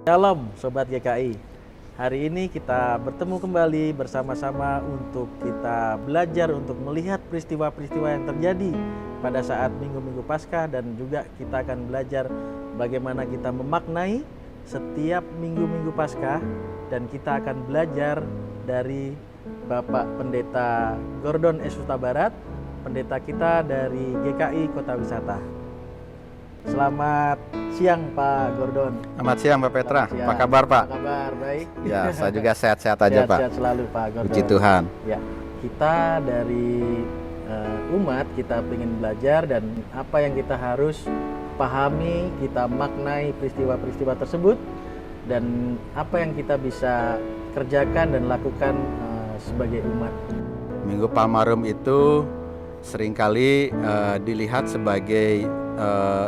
Shalom Sobat GKI. Hari ini kita bertemu kembali bersama-sama untuk kita belajar untuk melihat peristiwa-peristiwa yang terjadi pada saat minggu-minggu Paskah, dan juga kita akan belajar bagaimana kita memaknai setiap minggu-minggu Paskah, dan kita akan belajar dari Bapak Pendeta Gordon S. Huta Barat, pendeta kita dari GKI Kota Wisata. Selamat siang Pak Gordon. Selamat siang Mbak Petra. Apa kabar Pak? Apa kabar? Baik. Ya, saya juga sehat-sehat aja Pak. Sehat selalu Pak Gordon. Puji Tuhan. Ya, kita dari umat kita ingin belajar, dan apa yang kita harus pahami, kita maknai peristiwa-peristiwa tersebut, dan apa yang kita bisa kerjakan dan lakukan sebagai umat. Minggu Palmarum itu seringkali dilihat sebagai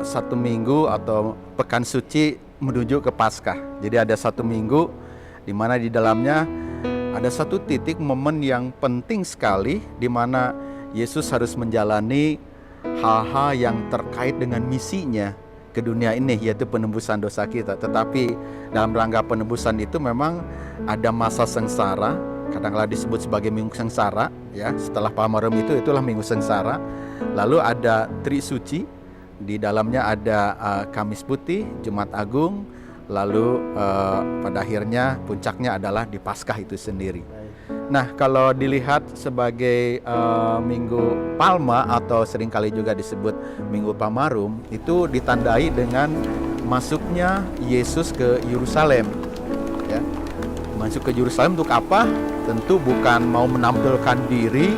satu minggu atau pekan suci menuju ke Paskah. Jadi ada satu minggu di mana di dalamnya ada satu titik momen yang penting sekali, di mana Yesus harus menjalani hal-hal yang terkait dengan misinya ke dunia ini, yaitu penebusan dosa kita. Tetapi dalam rangka penebusan itu memang ada masa sengsara, kadang-kadang disebut sebagai minggu sengsara ya. Setelah Palmarum itulah minggu sengsara. Lalu ada Tri Suci. Di dalamnya ada Kamis Putih, Jumat Agung, lalu pada akhirnya puncaknya adalah di Paskah itu sendiri. Nah, kalau dilihat sebagai Minggu Palma atau seringkali juga disebut Minggu Palmarum, itu ditandai dengan masuknya Yesus ke Yerusalem. Ya. Masuk ke Yerusalem untuk apa? Tentu bukan mau menampilkan diri,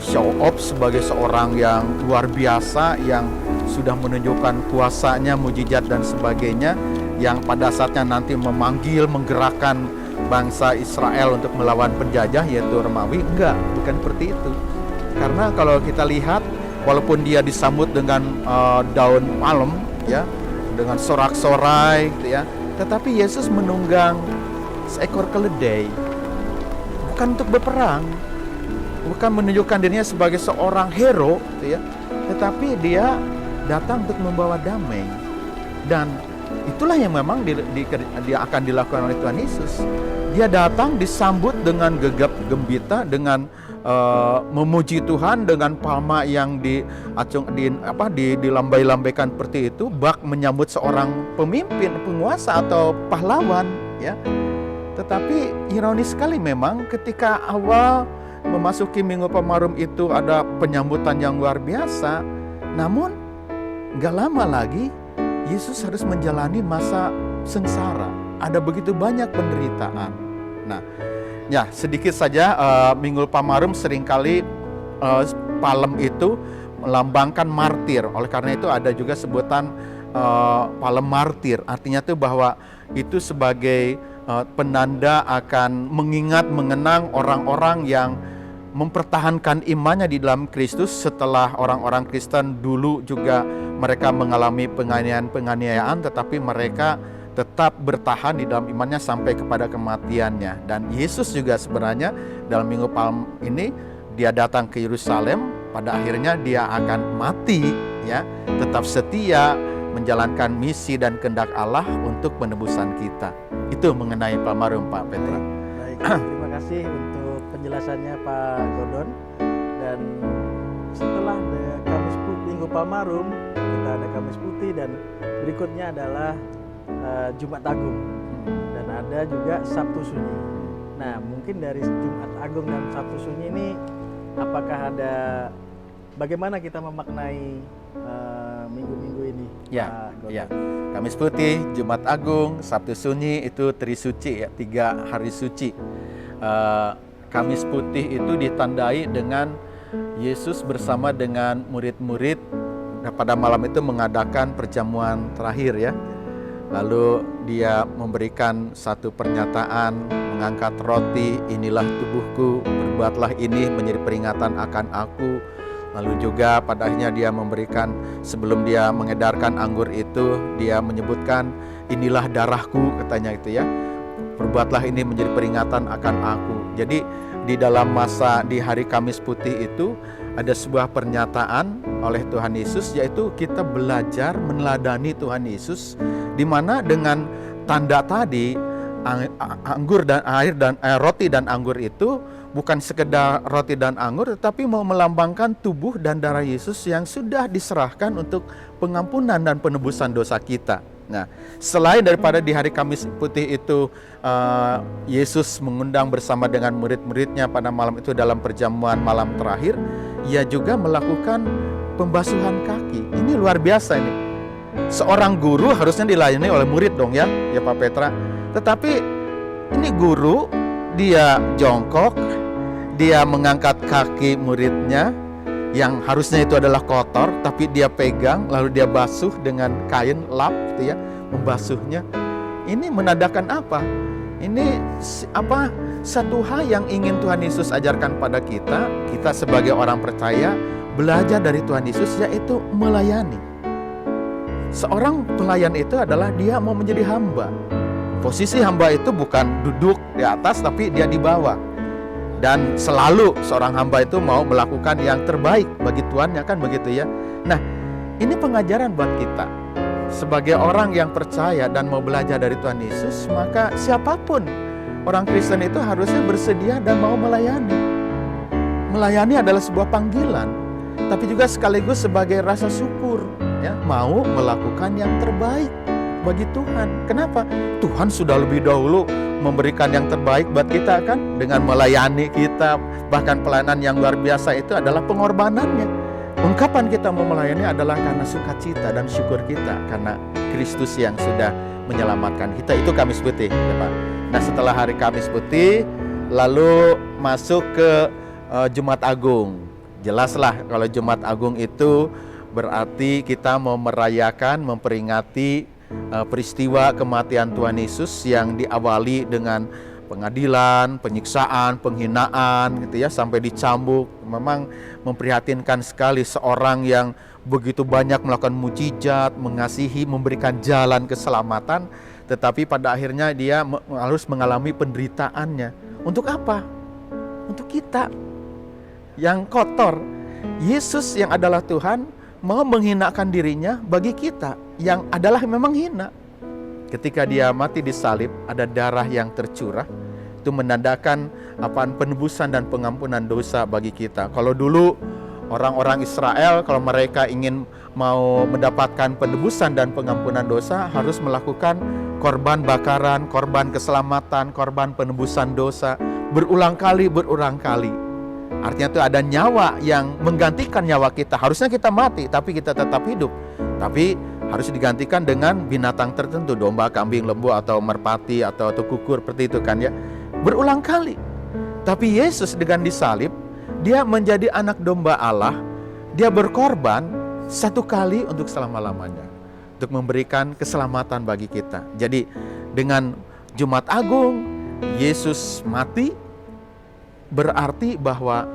show off sebagai seorang yang luar biasa, yang sudah menunjukkan kuasanya, mujizat dan sebagainya, yang pada saatnya nanti memanggil, menggerakkan bangsa Israel untuk melawan penjajah yaitu Romawi. Enggak, bukan seperti itu. Karena kalau kita lihat, walaupun dia disambut dengan daun palem ya, dengan sorak-sorai gitu ya, tetapi Yesus menunggang seekor keledai, bukan untuk berperang, bukan menunjukkan dirinya sebagai seorang hero gitu ya, tetapi dia datang untuk membawa damai. Dan itulah yang memang dia akan dilakukan oleh Tuhan Yesus. Dia datang disambut dengan gegap gembita, dengan memuji Tuhan, dengan palma yang dilambai-lambaikan seperti itu, bak menyambut seorang pemimpin, penguasa atau pahlawan ya. Tetapi ironis sekali memang ketika awal memasuki Minggu Palmarum itu ada penyambutan yang luar biasa, namun gak lama lagi Yesus harus menjalani masa sengsara. Ada begitu banyak penderitaan. Nah, ya sedikit saja, Minggu Palmarum seringkali palem itu melambangkan martir. Oleh karena itu ada juga sebutan palem martir. Artinya itu bahwa itu sebagai penanda akan mengenang orang-orang yang mempertahankan imannya di dalam Kristus setelah orang-orang Kristen dulu juga mereka mengalami penganiayaan, tetapi mereka tetap bertahan di dalam imannya sampai kepada kematiannya. Dan Yesus juga sebenarnya dalam Minggu Palm ini dia datang ke Yerusalem, pada akhirnya dia akan mati ya, tetap setia menjalankan misi dan kehendak Allah untuk penebusan kita. Itu mengenai Palmarum Pak Petra. Baik, terima kasih untuk penjelasannya Pak Gordon. Dan setelah Kamis Putih, Minggu Palmarum, kita ada Kamis Putih, dan berikutnya adalah Jumat Agung, dan ada juga Sabtu Sunyi. Nah, mungkin dari Jumat Agung dan Sabtu Sunyi ini, apakah ada bagaimana kita memaknai minggu-minggu ini? Ya, ya. Kamis Putih, Jumat Agung, Sabtu Sunyi itu Tri Suci ya, 3 hari suci. Kamis Putih itu ditandai dengan Yesus bersama dengan murid-murid pada malam itu mengadakan perjamuan terakhir ya. Lalu dia memberikan satu pernyataan, mengangkat roti, inilah tubuhku, berbuatlah ini menjadi peringatan akan aku. Lalu juga pada akhirnya dia memberikan, sebelum dia mengedarkan anggur itu, dia menyebutkan inilah darahku, katanya itu ya, perbuatlah ini menjadi peringatan akan aku. Jadi di dalam masa di hari Kamis Putih itu ada sebuah pernyataan oleh Tuhan Yesus, yaitu kita belajar meneladani Tuhan Yesus, di mana dengan tanda tadi, anggur dan air dan roti dan anggur itu bukan sekedar roti dan anggur, tetapi mau melambangkan tubuh dan darah Yesus yang sudah diserahkan untuk pengampunan dan penebusan dosa kita. Nah, selain daripada di hari Kamis Putih itu Yesus mengundang bersama dengan murid-muridnya pada malam itu dalam perjamuan malam terakhir, ia juga melakukan pembasuhan kaki. Ini luar biasa ini. Seorang guru harusnya dilayani oleh murid dong ya Pak Petra. Tetapi ini guru, dia jongkok, dia mengangkat kaki muridnya yang harusnya itu adalah kotor, tapi dia pegang lalu dia basuh dengan kain lap gitu ya, membasuhnya. Ini menandakan apa? Ini satu hal yang ingin Tuhan Yesus ajarkan pada kita sebagai orang percaya belajar dari Tuhan Yesus, yaitu melayani. Seorang pelayan itu adalah dia mau menjadi hamba. Posisi hamba itu bukan duduk di atas, tapi dia di bawah. Dan selalu seorang hamba itu mau melakukan yang terbaik bagi Tuhannya, kan begitu ya. Nah, ini pengajaran buat kita. Sebagai orang yang percaya dan mau belajar dari Tuhan Yesus, maka siapapun orang Kristen itu harusnya bersedia dan mau melayani. Melayani adalah sebuah panggilan, tapi juga sekaligus sebagai rasa syukur, ya, mau melakukan yang terbaik bagi Tuhan. Kenapa? Tuhan sudah lebih dahulu memberikan yang terbaik buat kita, kan, dengan melayani kita. Bahkan pelayanan yang luar biasa itu adalah pengorbanannya. Ungkapan kita mau melayani adalah karena sukacita dan syukur kita karena Kristus yang sudah menyelamatkan kita. Itu Kamis Putih ya Pak. Nah, setelah hari Kamis Putih lalu masuk ke Jumat Agung. Jelaslah kalau Jumat Agung itu berarti kita mau merayakan, memperingati peristiwa kematian Tuhan Yesus yang diawali dengan pengadilan, penyiksaan, penghinaan gitu ya, sampai dicambuk. Memang memprihatinkan sekali, seorang yang begitu banyak melakukan mujizat, mengasihi, memberikan jalan keselamatan, tetapi pada akhirnya dia harus mengalami penderitaannya. Untuk apa? Untuk kita yang kotor. Yesus yang adalah Tuhan mau menghinakan dirinya bagi kita yang adalah memang hina. Ketika dia mati di salib, ada darah yang tercurah. Itu menandakan penebusan dan pengampunan dosa bagi kita. Kalau dulu orang-orang Israel, kalau mereka ingin mau mendapatkan penebusan dan pengampunan dosa, harus melakukan korban bakaran, korban keselamatan, korban penebusan dosa berulang kali. Artinya itu ada nyawa yang menggantikan nyawa kita. Harusnya kita mati, tapi kita tetap hidup. Tapi harus digantikan dengan binatang tertentu, domba, kambing, lembu, atau merpati, atau kukur, seperti itu kan ya. Berulang kali. Tapi Yesus dengan disalib, dia menjadi anak domba Allah. Dia berkorban satu kali untuk selama-lamanya, untuk memberikan keselamatan bagi kita. Jadi dengan Jumat Agung, Yesus mati, berarti bahwa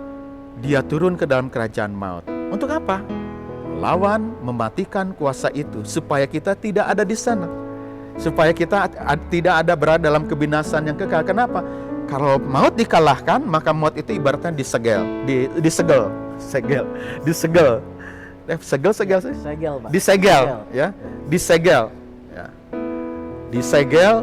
dia turun ke dalam kerajaan maut. Untuk apa? Melawan, mematikan kuasa itu, supaya kita tidak ada di sana, supaya kita tidak ada berada dalam kebinasan yang kekal. Kenapa? Kalau maut dikalahkan, maka maut itu ibaratnya disegel, Pak. Disegel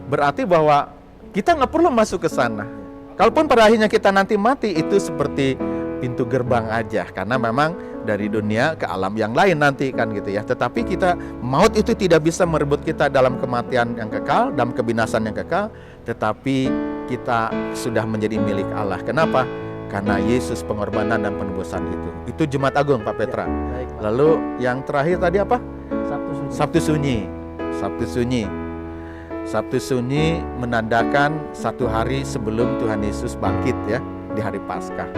berarti bahwa kita nggak perlu masuk ke sana. Kalaupun pada akhirnya kita nanti mati, itu seperti pintu gerbang aja, karena memang dari dunia ke alam yang lain nanti kan gitu ya. Tetapi kita, maut itu tidak bisa merebut kita dalam kematian yang kekal, dalam kebinasan yang kekal, tetapi kita sudah menjadi milik Allah. Kenapa? Karena Yesus pengorbanan dan penebusan itu. Itu Jumat Agung Pak Petra. Ya, baik, Pak. Lalu yang terakhir tadi apa? Sabtu Sunyi. Sabtu Sunyi menandakan satu hari sebelum Tuhan Yesus bangkit ya, di hari Paskah.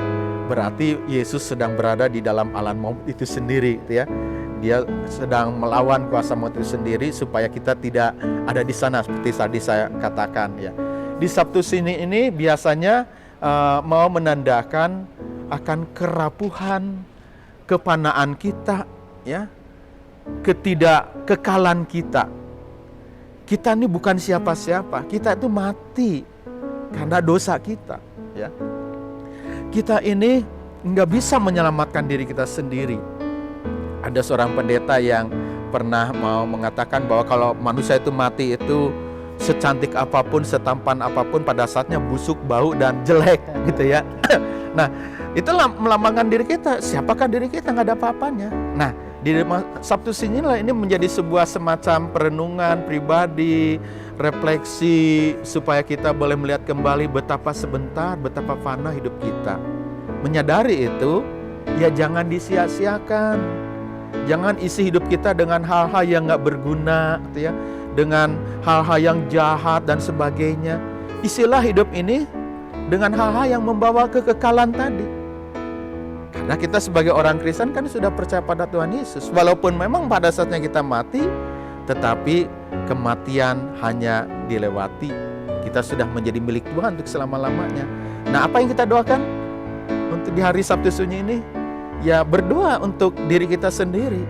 Berarti Yesus sedang berada di dalam alam maut itu sendiri ya. Dia sedang melawan kuasa maut itu sendiri supaya kita tidak ada di sana, seperti tadi saya katakan ya. Di Sabtu Sunyi ini biasanya mau menandakan akan kerapuhan, kepanaan kita ya, ketidakkekalan kita. Kita ini bukan siapa-siapa, kita itu mati karena dosa kita ya. Kita ini nggak bisa menyelamatkan diri kita sendiri. Ada seorang pendeta yang pernah mau mengatakan bahwa kalau manusia itu mati itu secantik apapun, setampan apapun, pada saatnya busuk, bau, dan jelek gitu ya. Nah, itulah melambangkan diri kita. Siapakah diri kita? Nggak ada apa-apanya. Nah, di Sabtu Sunyi lah ini menjadi sebuah semacam perenungan pribadi, refleksi, supaya kita boleh melihat kembali betapa sebentar, betapa fana hidup kita. Menyadari itu, ya jangan disia-siakan. Jangan isi hidup kita dengan hal-hal yang nggak berguna, gitu ya, dengan hal-hal yang jahat dan sebagainya. Isilah hidup ini dengan hal-hal yang membawa kekekalan tadi. Karena kita sebagai orang Kristen kan sudah percaya pada Tuhan Yesus. Walaupun memang pada saatnya kita mati, tetapi kematian hanya dilewati. Kita sudah menjadi milik Tuhan untuk selama-lamanya. Nah, apa yang kita doakan untuk di hari Sabtu Sunyi ini? Ya, berdoa untuk diri kita sendiri,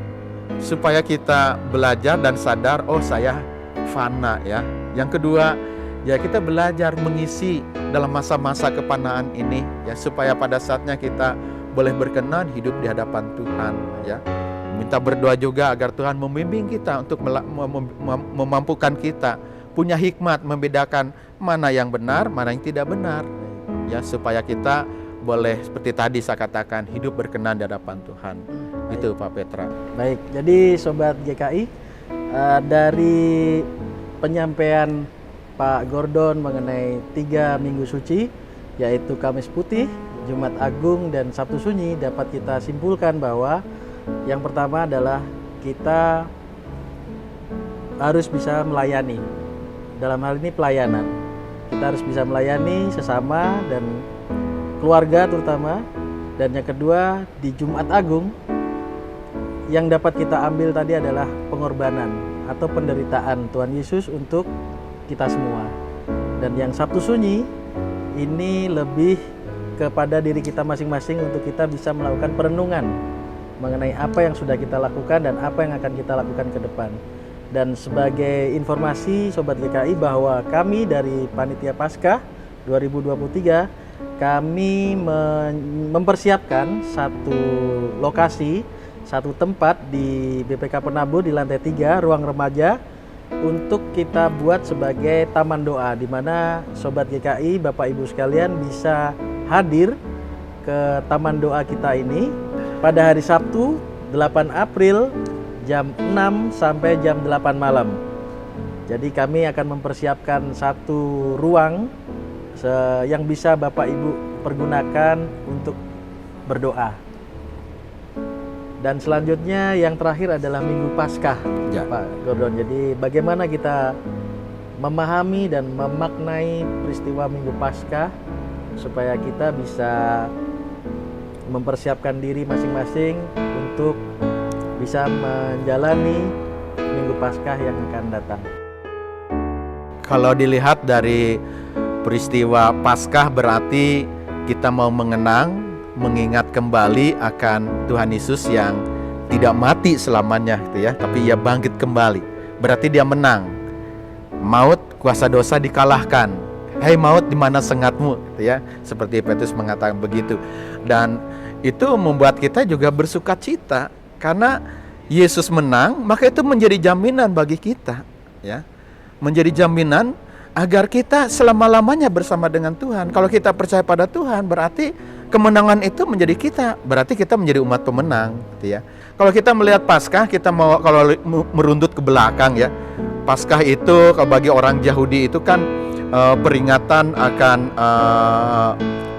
supaya kita belajar dan sadar, oh saya fana ya. Yang kedua, ya kita belajar mengisi dalam masa-masa kefanaan ini ya, supaya pada saatnya kita boleh berkenan hidup di hadapan Tuhan ya. Minta berdoa juga agar Tuhan membimbing kita untuk memampukan kita punya hikmat membedakan mana yang benar, mana yang tidak benar ya, supaya kita boleh seperti tadi saya katakan hidup berkenan di hadapan Tuhan. Itu Pak Petra. Baik, jadi Sobat GKI, dari penyampaian Pak Gordon mengenai 3 minggu suci, yaitu Kamis Putih, Jumat Agung, dan Sabtu Sunyi, dapat kita simpulkan bahwa yang pertama adalah kita harus bisa melayani. Dalam hal ini pelayanan. Kita harus bisa melayani sesama dan keluarga terutama. Dan yang kedua, di Jumat Agung yang dapat kita ambil tadi adalah pengorbanan atau penderitaan Tuhan Yesus untuk kita semua. Dan yang Sabtu Sunyi ini lebih kepada diri kita masing-masing untuk kita bisa melakukan perenungan mengenai apa yang sudah kita lakukan dan apa yang akan kita lakukan ke depan. Dan sebagai informasi Sobat GKI bahwa kami dari Panitia Paskah 2023 kami mempersiapkan satu lokasi, satu tempat di BPK Penabur di lantai 3, ruang remaja, untuk kita buat sebagai taman doa, di mana Sobat GKI, Bapak Ibu sekalian bisa hadir ke taman doa kita ini pada hari Sabtu 8 April jam 6 sampai jam 8 malam. Jadi kami akan mempersiapkan satu ruang yang bisa Bapak Ibu pergunakan untuk berdoa. Dan selanjutnya yang terakhir adalah Minggu Paskah, ya, Pak Gordon. Jadi bagaimana kita memahami dan memaknai peristiwa Minggu Paskah supaya kita bisa mempersiapkan diri masing-masing untuk bisa menjalani Minggu Paskah yang akan datang. Kalau dilihat dari peristiwa Paskah berarti kita mau mengenang, mengingat kembali akan Tuhan Yesus yang tidak mati selamanya gitu ya, tapi ia bangkit kembali. Berarti dia menang. Maut, kuasa dosa dikalahkan. Hei maut, di mana sengatmu gitu ya. Seperti Petrus mengatakan begitu. Dan itu membuat kita juga bersukacita karena Yesus menang, maka itu menjadi jaminan bagi kita ya. Menjadi jaminan agar kita selama-lamanya bersama dengan Tuhan. Kalau kita percaya pada Tuhan, berarti kemenangan itu menjadi kita. Berarti kita menjadi umat pemenang, gitu ya. Kalau kita melihat Paskah, kita mau kalau meruntut ke belakang ya. Paskah itu kalau bagi orang Yahudi itu kan peringatan akan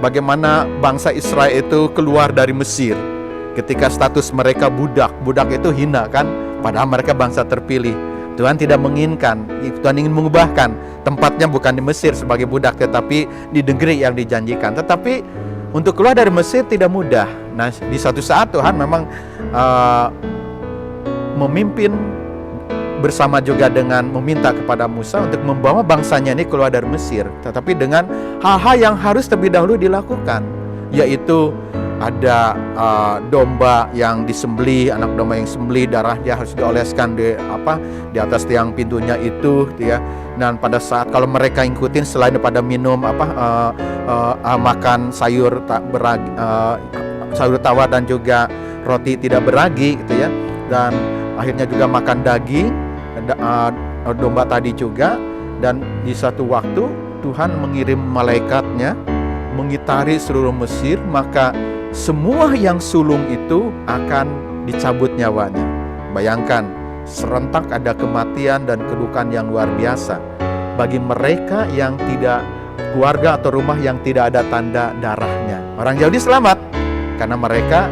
bagaimana bangsa Israel itu keluar dari Mesir. Ketika status mereka budak. Budak itu hina kan, padahal mereka bangsa terpilih. Tuhan tidak menginginkan, Tuhan ingin mengubahkan tempatnya bukan di Mesir sebagai budak, tetapi di negeri yang dijanjikan. Tetapi untuk keluar dari Mesir tidak mudah. Nah, di suatu saat Tuhan memang memimpin bersama juga dengan meminta kepada Musa untuk membawa bangsanya ini keluar dari Mesir. Tetapi dengan hal-hal yang harus terlebih dahulu dilakukan, yaitu ada domba yang disembelih, anak domba yang disembelih, darahnya harus dioleskan di atas tiang pintunya itu, ya. Dan pada saat kalau mereka ikutin selain daripada minum makan sayur beragi, sayur tawar dan juga roti tidak beragi, gitu ya. Dan akhirnya juga makan daging domba tadi juga. Dan di satu waktu Tuhan mengirim malaikatnya mengitari seluruh Mesir, maka semua yang sulung itu akan dicabut nyawanya. Bayangkan, serentak ada kematian dan kedukaan yang luar biasa bagi mereka yang tidak, keluarga atau rumah yang tidak ada tanda darahnya. Orang Yahudi selamat karena mereka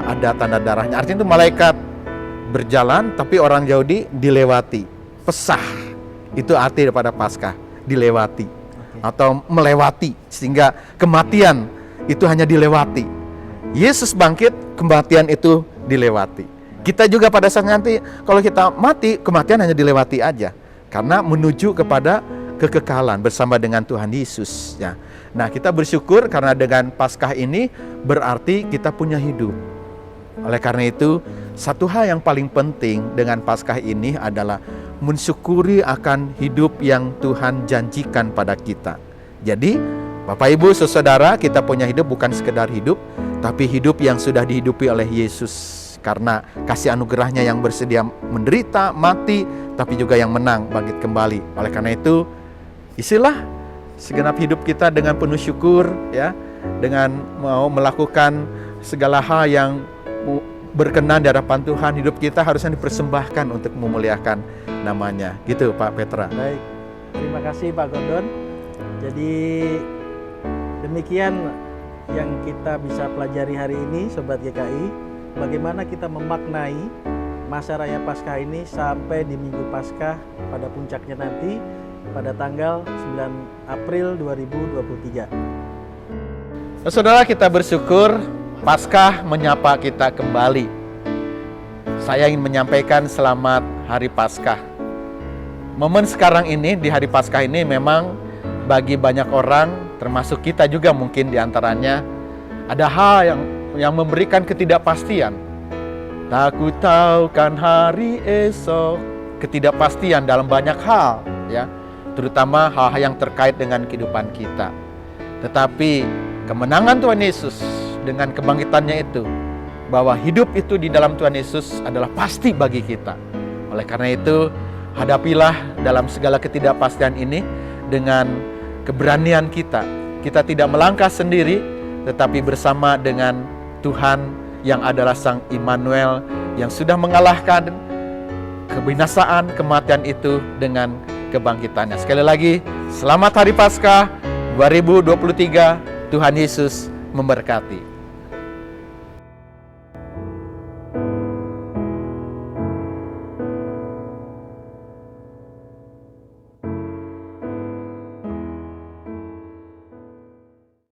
ada tanda darahnya. Artinya itu malaikat berjalan tapi orang Yahudi dilewati. Pesah, itu arti daripada Paskah, dilewati atau melewati, sehingga kematian itu hanya dilewati. Yesus bangkit, kematian itu dilewati. Kita juga pada saat nanti kalau kita mati, kematian hanya dilewati aja, karena menuju kepada kekekalan bersama dengan Tuhan Yesus ya. Nah, kita bersyukur karena dengan Paskah ini berarti kita punya hidup. Oleh karena itu, satu hal yang paling penting dengan Paskah ini adalah mensyukuri akan hidup yang Tuhan janjikan pada kita. Jadi, Bapak Ibu Saudara, kita punya hidup bukan sekedar hidup, tapi hidup yang sudah dihidupi oleh Yesus. Karena kasih anugerahnya yang bersedia menderita, mati, tapi juga yang menang, bangkit kembali. Oleh karena itu, isilah segenap hidup kita dengan penuh syukur, ya, dengan mau melakukan segala hal yang berkenan di hadapan Tuhan. Hidup kita harusnya dipersembahkan untuk memuliakan namanya. Gitu Pak Petra. Baik, terima kasih Pak Gondon. Jadi demikian yang kita bisa pelajari hari ini Sobat GKI. Bagaimana kita memaknai masa raya Paskah ini sampai di Minggu Paskah pada puncaknya nanti pada tanggal 9 April 2023. Saudara, kita bersyukur Paskah menyapa kita kembali. Saya ingin menyampaikan selamat Hari Paskah. Momen sekarang ini, di Hari Paskah ini memang bagi banyak orang, termasuk kita juga mungkin diantaranya, ada hal yang memberikan ketidakpastian. Takut tahu kan hari esok, ketidakpastian dalam banyak hal, ya, terutama hal-hal yang terkait dengan kehidupan kita. Tetapi kemenangan Tuhan Yesus dengan kebangkitannya itu, bahwa hidup itu di dalam Tuhan Yesus adalah pasti bagi kita. Oleh karena itu, hadapilah dalam segala ketidakpastian ini dengan keberanian kita. Kita tidak melangkah sendiri, tetapi bersama dengan Tuhan yang adalah Sang Immanuel, yang sudah mengalahkan kebinasaan, kematian itu dengan kebangkitannya. Sekali lagi, selamat Hari Paskah 2023. Tuhan Yesus memberkati.